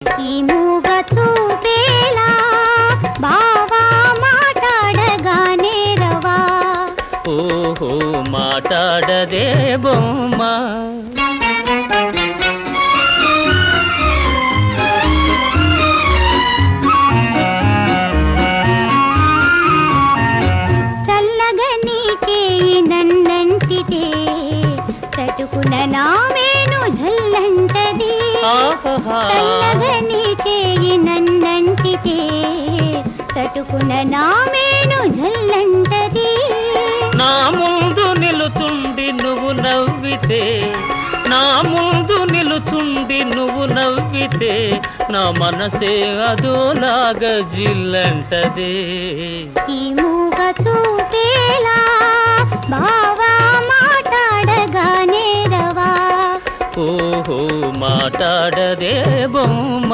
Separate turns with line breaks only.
ఈ మూగ చూపేలా బావా మాట్లాడగానే రవా.
ఓహో మాట్లాడదే బొమ్మ.
చల్లగా నీకే నన్నంటితే చటుకున నామేను జల్లంటది. చల్లగా నీకే నన్నంటితే చటుకున నామేను జల్లంటది.
నా ముందు నిలుచుండి నువ్వు నవ్వితే, నా ముందు నిలుచుండి నువ్వు నవ్వితే నా మనసే అదోలాగా జిల్లంటదే.
ఈ మూగ చూపేలా బావా మాట్లాడగానే రవా.
ఓహో మాట్లాడదే బొమ్మ.